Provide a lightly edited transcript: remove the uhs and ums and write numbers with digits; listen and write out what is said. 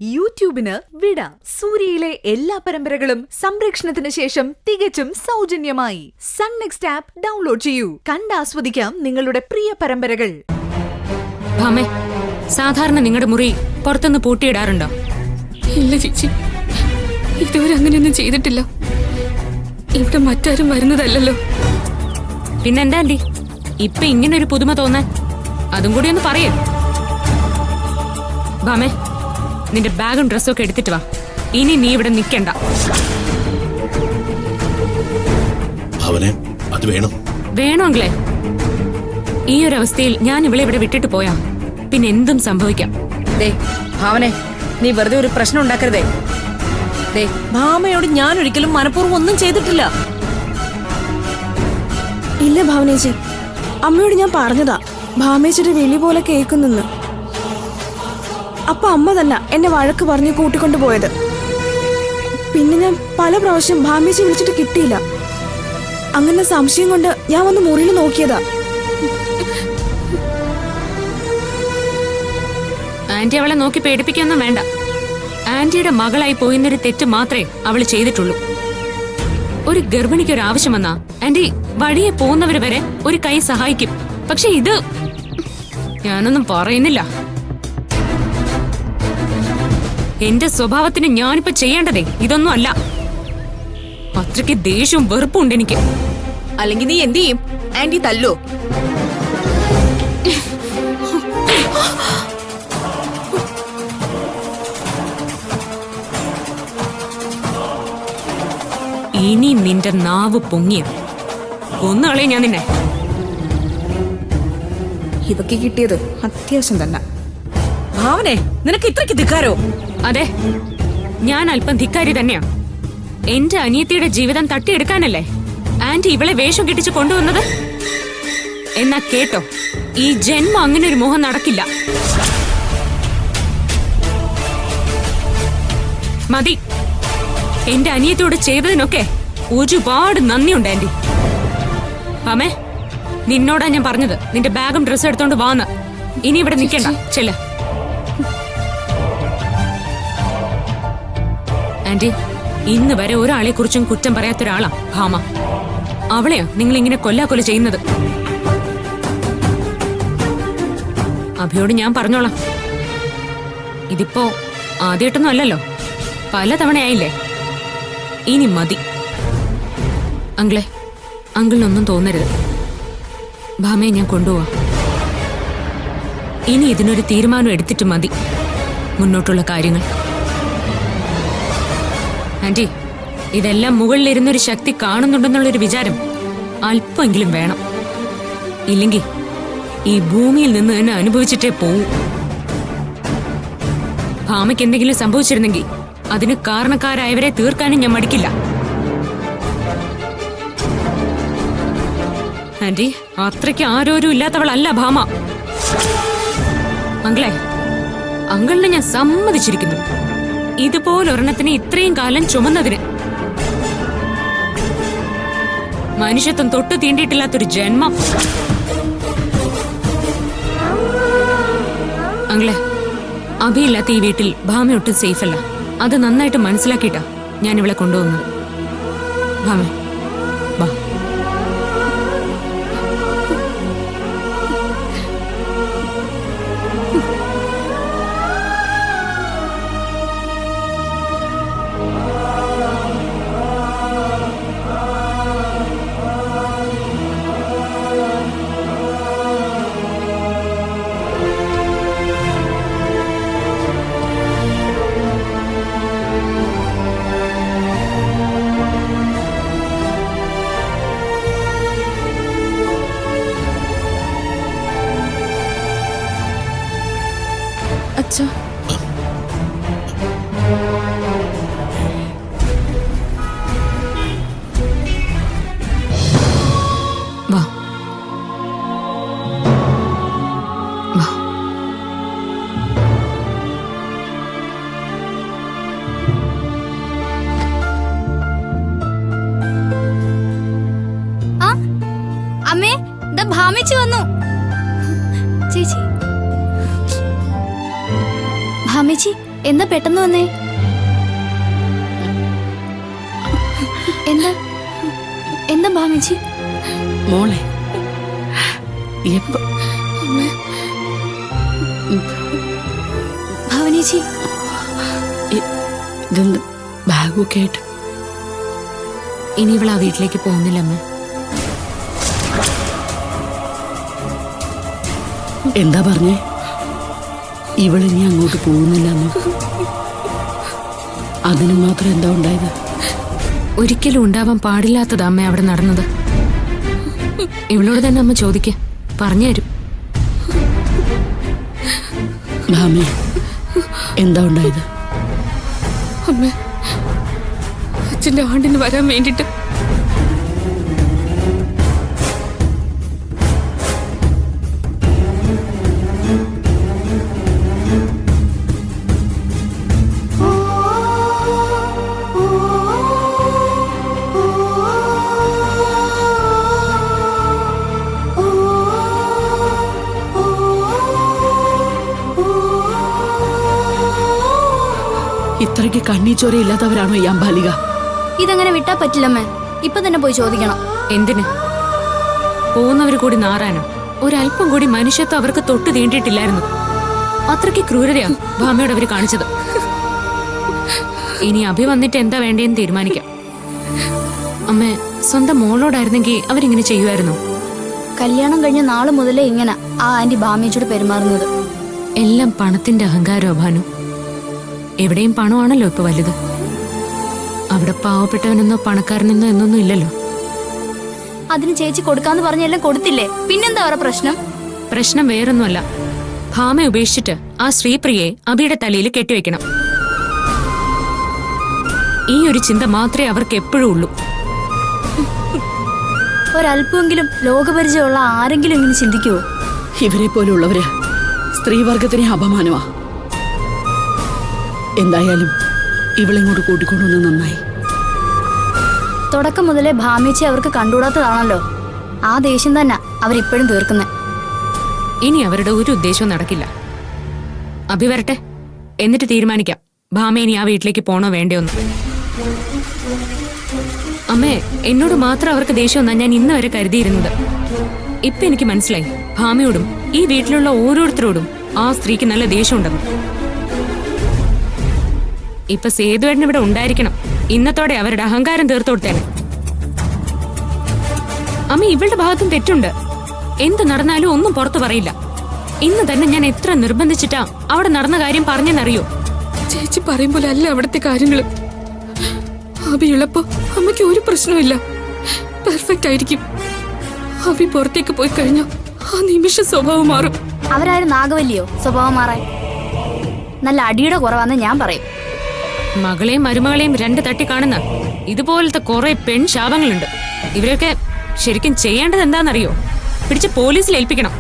യൂട്യൂബിന് വിട. സൂര്യയിലെ എല്ലാ പരമ്പരകളും സംരക്ഷണത്തിന് ശേഷം തികച്ചും സൗജന്യമായി സൺ നെക്സ്റ്റ് ആപ്പ് ഡൗൺലോഡ് ചെയ്യൂ. കണ്ടാസ്വദിക്കാം നിങ്ങളുടെ പ്രിയ പരമ്പരകൾ. ഭാമേ, സാധാരണ നിങ്ങളുടെ മുറി പുറത്തുനിന്ന് പൂട്ടിയിടാറുണ്ടോ? ഇല്ല ചേച്ചി, ഇതുവരെ അങ്ങനെയൊന്നും ചെയ്തിട്ടില്ല. ഇവിടെ മറ്റാരും വരുന്നതല്ലല്ലോ. പിന്നെന്താ ആന്റി ഇപ്പൊ ഇങ്ങനൊരു പുതുമ തോന്നാൻ? അതും കൂടി ഒന്ന് പറയേ. ഭാമേ, നിന്റെ ബാഗും ഡ്രസ്സും ഒക്കെ എടുത്തിട്ട് വാ. ഇനി നീ ഇവിടെ നിൽക്കണ്ട. അത് വേണം. വേണമെങ്കിലേ ഈ ഒരു അവസ്ഥയിൽ ഞാൻ ഇവിടെ വിട്ടിട്ട് പോയാ പിന്നെ എന്തും സംഭവിക്കാം. ഭാവനെ, നീ വെറുതെ ഒരു പ്രശ്നം ഉണ്ടാക്കരുതേ. ഭാമയോട് ഞാൻ ഒരിക്കലും മനഃപൂർവ്വം ഒന്നും ചെയ്തിട്ടില്ല. ഇല്ല ഭാവനേച്ചി, അമ്മയോട് ഞാൻ പറഞ്ഞതാ ഭാമേച്ചിയുടെ വെളി പോലെ കേൾക്കുന്നെന്ന്. അപ്പൊ അമ്മ തന്നെ എന്നെ വഴക്ക് പറഞ്ഞ് കൂട്ടിക്കൊണ്ടു പോയത്. പിന്നെ ഞാൻ പല പ്രാവശ്യം ഭാമേച്ചി വിളിച്ചിട്ട് കിട്ടിയില്ല. അങ്ങനെ സംശയം കൊണ്ട് ഞാൻ വന്ന് മുറിയിൽ നോക്കിയതാ. ആന്റി അവളെ നോക്കി പേടിപ്പിക്കൊന്നും വേണ്ട. ആന്റിയുടെ മകളായി പോയിന്നൊരു തെറ്റ് മാത്രമേ അവള് ചെയ്തിട്ടുള്ളൂ. ഒരു ഗർഭിണിക്ക് ഒരു ആവശ്യം വന്നാ ആന്റി വഴിയെ പോകുന്നവര് വരെ ഒരു കൈ സഹായിക്കും. പക്ഷെ ഇത് ഞാനൊന്നും പറയുന്നില്ല. എന്റെ സ്വഭാവത്തിന് ഞാനിപ്പോ ചെയ്യേണ്ടതേ ഇതൊന്നും അല്ല. അത്രയ്ക്ക് ദേഷ്യവും വെറുപ്പും ഉണ്ട് എനിക്ക്. അല്ലെങ്കിൽ നീ എന്ത് ചെയ്യും? ആന്റി തല്ലോ? ഇനി നിന്റെ നാവ് പൊങ്ങിയ കൊന്നുകളെ ഞാൻ നിന്നെ. ഇതൊക്കെ കിട്ടിയത് അത്യാവശ്യം തന്നെ. ഭാവനെ, നിനക്ക് ഇത്രയ്ക്ക് ധിക്കാരോ? അതെ, ഞാൻ അല്പം ധിക്കാരി തന്നെയാ. എന്റെ അനിയത്തിയുടെ ജീവിതം തട്ടിയെടുക്കാനല്ലേ ആന്റി ഇവളെ വേഷം കെട്ടിച്ച് കൊണ്ടുവന്നത്. എന്നാ കേട്ടോ, ഈ ജന്മം അങ്ങനെ ഒരു മോഹം നടക്കില്ല. മതി. എന്റെ അനിയത്തിയോട് ചെയ്തതിനൊക്കെ ഒരുപാട് നന്ദിയുണ്ട് ആന്റി. അമ്മേ, നിന്നോടാ ഞാൻ പറഞ്ഞത് നിന്റെ ബാഗും ഡ്രസ്സും എടുത്തോണ്ട് വാന്ന്. ഇനി ഇവിടെ നിൽക്കണ്ട, ചെല്ല. ആന്റി, ഇന്ന് വരെ ഒരാളെ കുറിച്ചും കുറ്റം പറയാത്തൊരാളാ ഭാമ. അവളെയാ നിങ്ങൾ ഇങ്ങനെ കൊല്ലാക്കൊല ചെയ്യുന്നത്. അഭിയോട് ഞാൻ പറഞ്ഞോളാം. ഇതിപ്പോ ആദ്യമായിട്ടൊന്നും അല്ലല്ലോ, പലതവണയായില്ലേ. ഇനി മതി. അങ്കിളെ, അങ്കിളിനൊന്നും തോന്നരുത്. ഭാമയെ ഞാൻ കൊണ്ടുപോവാ. ഇനി ഇതിനൊരു തീരുമാനം എടുത്തിട്ട് മതി മുന്നോട്ടുള്ള കാര്യങ്ങൾ. ആന്റി, ഇതെല്ലാം മുകളിലിരുന്നൊരു ശക്തി കാണുന്നുണ്ടെന്നുള്ളൊരു വിചാരം അല്പമെങ്കിലും വേണം. ഇല്ലെങ്കിൽ ഈ ഭൂമിയിൽ നിന്ന് തന്നെ അനുഭവിച്ചിട്ടേ പോവൂ. ഭാമയ്ക്ക് എന്തെങ്കിലും സംഭവിച്ചിരുന്നെങ്കിൽ അതിന് കാരണക്കാരായവരെ തീർക്കാനും ഞാൻ മടിക്കില്ല. ആന്റി, അത്രയ്ക്ക് ആരോരും ഇല്ലാത്തവളല്ല ഭാമ. അങ്കിളെ, അങ്കിളിനെ ഞാൻ സമ്മതിച്ചിരിക്കുന്നു. ഇതുപോലൊരെണ്ണത്തിന് ഇത്രയും കാലം ചുമന്നതിന്. മനുഷ്യത്വം തൊട്ട് തീണ്ടിയിട്ടില്ലാത്തൊരു ജന്മം. അങ്കിളെ, അഭിയില്ലാത്ത ഈ വീട്ടിൽ ഭാമ ഒട്ടും സേഫ് അല്ല. അത് നന്നായിട്ട് മനസ്സിലാക്കിയിട്ടാ ഞാൻ ഇവളെ കൊണ്ടുപോകുന്നത്. ഭാമ, വാ. അച്ഛാ, വാ. വാ. അമ്മേ, ഭാമിച്ചു വന്നു. ചേച്ചി, ഭാമിച്ചി എന്താ പെട്ടെന്ന് വന്നേ? എന്താ എന്താ ഭാമേച്ചി? മോളെ എപ്പോ ഭാവനേച്ചി ഇതെന്ത് ബാഗൊക്കെ ആയിട്ട്? ഇനി ഇവൾ ആ വീട്ടിലേക്ക് പോകുന്നില്ല അമ്മ. എന്താ പറഞ്ഞേ? ഇവളിനി അങ്ങോട്ട് പോകുന്നില്ലെന്നോ? അതിന് മാത്രം എന്താ ഉണ്ടായത്? ഒരിക്കലും ഉണ്ടാവാൻ പാടില്ലാത്തതാ അമ്മ അവിടെ നടന്നത്. ഇവളോട് തന്നെ അമ്മ ചോദിക്ക, പറഞ്ഞുതരും. ഭാമേ, എന്താ ഉണ്ടായത്? അമ്മ അച്ഛന്റെ ആണ്ടിന് വരാൻ വേണ്ടിട്ട് ഇത്രയ്ക്ക് കണ്ണീച്ചോരയില്ലാത്തവരാണോ ഈ അമ്പാലിക? ഇതങ്ങനെ വിട്ടാ പറ്റില്ലമ്മേ. ഇപ്പൊ തന്നെ പോയി ചോദിക്കണം. എന്തിന്? പോകുന്നവര് കൂടി നാറാനോ? ഒരല്പം കൂടി മനുഷ്യത്വം അവർക്ക് തൊട്ട് തീണ്ടിയിട്ടില്ലായിരുന്നു. അത്രയ്ക്ക് ക്രൂരതയാ ഭാമയോട് അവര് കാണിച്ചത്. ഇനി അഭി വന്നിട്ട് എന്താ വേണ്ടേന്ന് തീരുമാനിക്കാം. അമ്മ, സ്വന്തം മോളോടായിരുന്നെങ്കിൽ അവരിങ്ങനെ ചെയ്യുമായിരുന്നു. കല്യാണം കഴിഞ്ഞ നാള് മുതലേ ഇങ്ങനെ ആ ആന്റി ഭാമേച്ചിയോട് പെരുമാറുന്നത്. എല്ലാം പണത്തിന്റെ അഹങ്കാരോ ഭാനു. എവിടെയും പണമാണല്ലോ ഇപ്പൊ വലുത്. അവിടെ പാവപ്പെട്ടവനെന്നോ പണക്കാരനെന്നോ എന്നൊന്നും ഇല്ലല്ലോ. അതിന് ചേച്ചി കൊടുക്കാന്ന് പറഞ്ഞെല്ലാം കൊടുത്തില്ലേ? പിന്നെന്താ അവരുടെ പ്രശ്നം? പ്രശ്നം വേറൊന്നുമല്ല. ഭാമയെ ഉപേക്ഷിച്ചിട്ട് ആ ശ്രീപ്രിയയെ അഭിയുടെ തലയിൽ കെട്ടിവെക്കണം. ഈ ഒരു ചിന്ത മാത്രമേ അവർക്ക് എപ്പോഴും ഉള്ളൂ. ഒരല്പമെങ്കിലും ലോകപരിചയമുള്ള ആരെങ്കിലും ഇങ്ങനെ ചിന്തിക്കുവോ? ഇവരെ പോലുള്ളവര് സ്ത്രീവർഗത്തിനെ അപമാനമാ. എന്തായാലും ഇവളിങ്ങോട്ട് കൂട്ടിക്കൊണ്ടുവന്ന് നന്നായി. തുടക്കം മുതലേ ഭാമേച്ചി അവർക്ക് കണ്ടുകൂടാത്തതാണല്ലോ. ആ ദേഷ്യം തന്നെ അവരിപ്പോഴും തീർക്കുന്നത്. ഇനി അവരുടെ ഒരു ഉദ്ദേശവും നടക്കില്ല. അഭി വരട്ടെ, എന്നിട്ട് തീരുമാനിക്കാം ഭാമ ഇനി ആ വീട്ടിലേക്ക് പോണോ വേണ്ടയോന്ന്. അമ്മേ, എന്നോട് മാത്രം അവർക്ക് ദേഷ്യമെന്നാ ഞാൻ ഇന്ന് വരെ കരുതിയിരുന്നത്. ഇപ്പൊ എനിക്ക് മനസ്സിലായി, ഭാമയോടും ഈ വീട്ടിലുള്ള ഓരോരുത്തരോടും ആ സ്ത്രീക്ക് നല്ല ദേഷ്യമുണ്ടെന്ന്. ഇപ്പൊ സേതുവേട്ടൻ ഇവിടെ ഉണ്ടായിരിക്കണം. ഇന്നത്തോടെ അവരുടെ അഹങ്കാരം തീർത്തു കൊടുത്തേനെ. അമ്മ, ഇവളുടെ ഭാഗത്തും തെറ്റുണ്ട്. എന്ത് നടന്നാലും ഒന്നും പുറത്തു പറയില്ല. ഇന്ന് തന്നെ ഞാൻ എത്ര നിർബന്ധിച്ചിട്ടാ അവിടെ നടന്ന കാര്യം പറഞ്ഞെന്നറിയോ? ചേച്ചി പറയുമ്പോൾ അല്ല അവിടുത്തെ കാര്യങ്ങള്. അഭിയുള്ളപ്പോ അമ്മയ്ക്ക് ഒരു പ്രശ്നമില്ല, പെർഫെക്റ്റ് ആയിരിക്കും. അഭി പുറത്തേക്ക് പോയി കഴിഞ്ഞാൽ ആ നിമിഷം സ്വഭാവം മാറും. അവരാരും നാഗവല്ലിയോ സ്വഭാവം മാറാൻ? നല്ല അടിയുടെ കുറവാന്ന് ഞാൻ പറയും. മകളെയും മരുമകളെയും രണ്ട് തട്ടി കാണുന്ന ഇതുപോലത്തെ കുറെ പെൺ ശാപങ്ങളുണ്ട്. ഇവരൊക്കെ ശരിക്കും ചെയ്യേണ്ടത് എന്താണെന്നറിയോ? പിടിച്ച് പോലീസിൽ ഏൽപ്പിക്കണം.